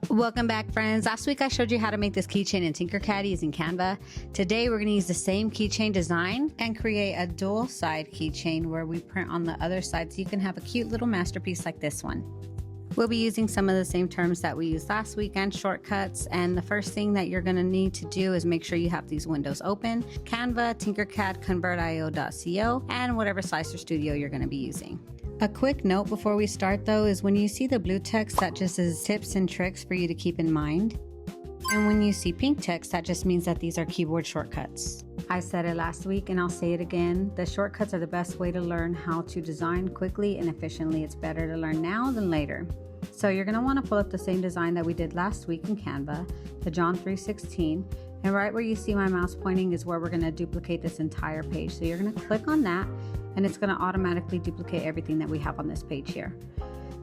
Welcome back, friends. Last week I showed you how to make this keychain in Tinkercad using Canva. Today we're going to use the same keychain design and create a dual side keychain where we print on the other side so you can have a cute little masterpiece like this one. We'll be using some of the same terms that we used last week and shortcuts, and the first thing that you're going to need to do is make sure you have these windows open: Canva, Tinkercad, convertio.co, and whatever Slicer Studio you're going to be using. A quick note before we start though is when you see the blue text, that just is tips and tricks for you to keep in mind. And when you see pink text, that just means that these are keyboard shortcuts. I said it last week and I'll say it again. The shortcuts are the best way to learn how to design quickly and efficiently. It's better to learn now than later. So you're going to want to pull up the same design that we did last week in Canva, the John 3:16. And right where you see my mouse pointing is where we're going to duplicate this entire page. So you're going to click on that and it's going to automatically duplicate everything that we have on this page here.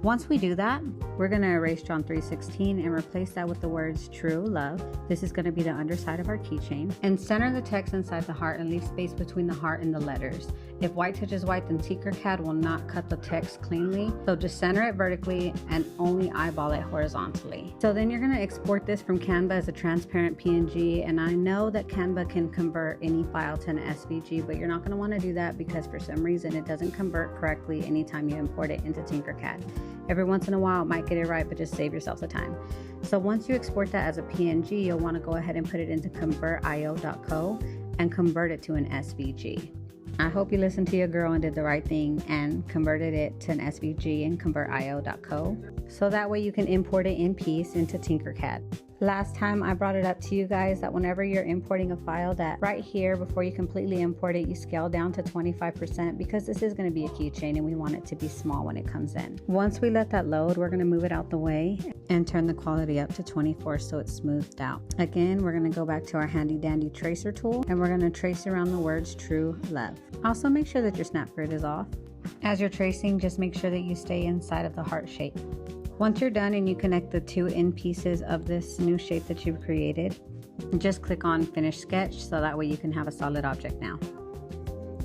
Once we do that, we're going to erase John 3:16 and replace that with the words true love. This is going to be the underside of our keychain. And center the text inside the heart and leave space between the heart and the letters. If white touches white, then Tinkercad will not cut the text cleanly. So just center it vertically and only eyeball it horizontally. So then you're going to export this from Canva as a transparent PNG. And I know that Canva can convert any file to an SVG, but you're not going to want to do that because for some reason it doesn't convert correctly anytime you import it into Tinkercad. Every once in a while it might get it right, but just save yourself the time. So once you export that as a PNG, you'll want to go ahead and put it into convertio.co and convert it to an SVG. I hope you listened to your girl and did the right thing and converted it to an SVG in convertio.co, so that way you can import it in peace into Tinkercad. Last time I brought it up to you guys that whenever you're importing a file, that right here before you completely import it, you scale down to 25% because this is going to be a keychain and we want it to be small when it comes in. Once we let that load, we're going to move it out the way and turn the quality up to 24 so it's smoothed out. Again, we're going to go back to our handy dandy tracer tool and we're going to trace around the words true love. Also make sure that your snap grid is off. As you're tracing, just make sure that you stay inside of the heart shape. Once you're done and you connect the two end pieces of this new shape that you've created, just click on Finish Sketch so that way you can have a solid object now.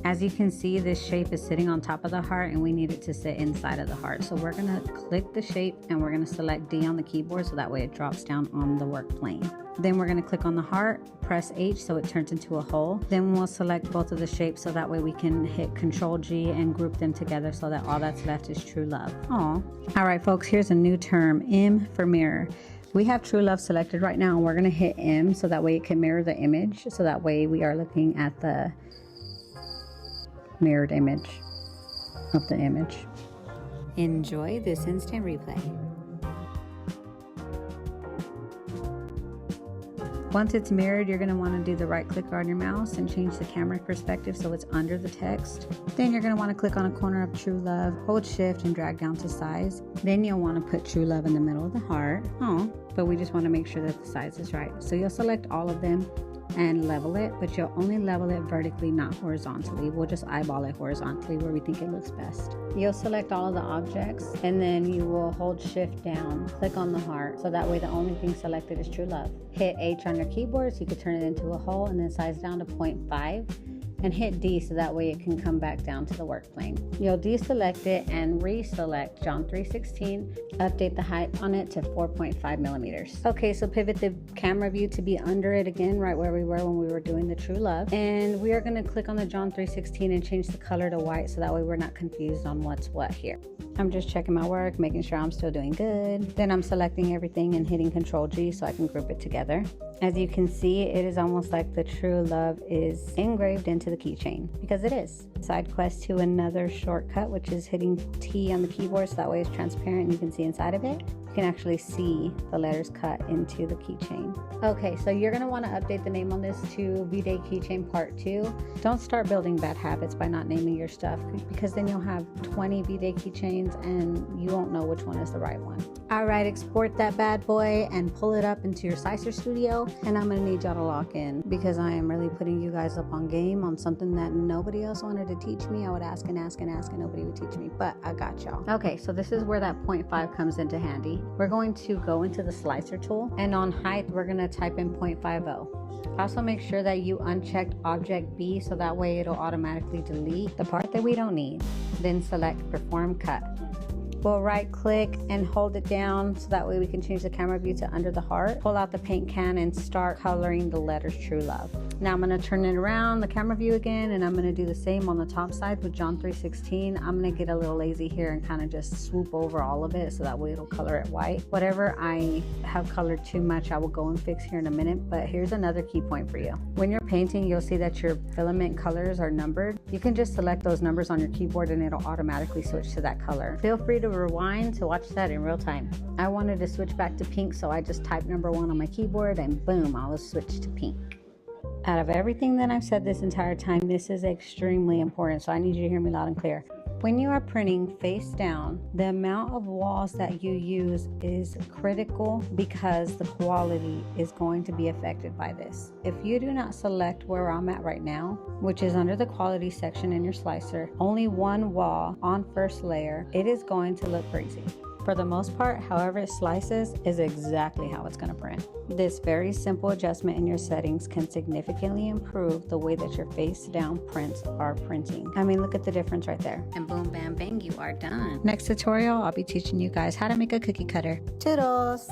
As you can see, this shape is sitting on top of the heart and we need it to sit inside of the heart. So we're going to click the shape and we're going to select D on the keyboard so that way it drops down on the work plane. Then we're going to click on the heart, press H so it turns into a hole. Then we'll select both of the shapes so that way we can hit Control G and group them together so that all that's left is true love. Aw. All right, folks, here's a new term, M for mirror. We have true love selected right now and we're going to hit M so that way it can mirror the image. So that way we are looking at the mirrored image of the image. Enjoy this instant replay. Once it's mirrored, you're going to want to do the right click on your mouse and change the camera perspective so it's under the text. Then you're going to want to click on a corner of true love, hold shift and drag down to size. Then you'll want to put true love in the middle of the heart. But we just want to make sure that the size is right. So you'll select all of them and level it, but you'll only level it vertically, not horizontally. We'll just eyeball it horizontally where we think it looks best. You'll select all of the objects and then you will hold shift down, click on the heart, so that way the only thing selected is true love. Hit H on your keyboard so you can turn it into a hole and then size down to 0.5 and hit D so that way it can come back down to the work plane. You'll deselect it and reselect John 3:16, update the height on it to 4.5 millimeters. Okay, so pivot the camera view to be under it again, right where we were when we were doing the true love. And we are gonna click on the John 3:16 and change the color to white so that way we're not confused on what's what here. I'm just checking my work, making sure I'm still doing good. Then I'm selecting everything and hitting Control G so I can group it together. As you can see, it is almost like the true love is engraved into the keychain, because it is. Side quest to another shortcut, which is hitting T on the keyboard so that way it's transparent and you can see inside of it. You can actually see the letters cut into the keychain. Okay, so you're gonna wanna update the name on this to V-Day Keychain Part 2. Don't start building bad habits by not naming your stuff, because then you'll have 20 V-Day keychains and you won't know which one is the right one. All right, export that bad boy and pull it up into your Slicer Studio. And I'm gonna need y'all to lock in because I am really putting you guys up on game on something that nobody else wanted to teach me. I would ask and ask and ask and nobody would teach me, but I got y'all. Okay, so this is where that 0.5 comes into handy. We're going to go into the slicer tool and on height, we're gonna type in 0.50. Also make sure that you unchecked object B so that way it'll automatically delete the part that we don't need. Then select perform cut. we'll right click and hold it down so that way we can change the camera view to under the heart. Pull out the paint can and start coloring the letters True Love. Now I'm going to turn it around, the camera view again, and I'm going to do the same on the top side with John 3:16. I'm going to get a little lazy here and kind of just swoop over all of it so that way it'll color it white. Whatever I have colored too much, I will go and fix here in a minute, but here's another key point for you. When you're painting, you'll see that your filament colors are numbered. You can just select those numbers on your keyboard and it'll automatically switch to that color. Feel free to rewind to watch that in real time. I wanted to switch back to pink, so I just typed number 1 on my keyboard and boom, I was switched to pink. Out of everything that I've said this entire time, this is extremely important, so I need you to hear me loud and clear. When you are printing face down, the amount of walls that you use is critical because the quality is going to be affected by this. If you do not select where I'm at right now, which is under the quality section in your slicer, only one wall on first layer, it is going to look crazy. For the most part, however it slices is exactly how it's going to print. This very simple adjustment in your settings can significantly improve the way that your face down prints are printing. I mean, look at the difference right there. And boom, bam, bang, you are done. Next tutorial, I'll be teaching you guys how to make a cookie cutter. Toodles!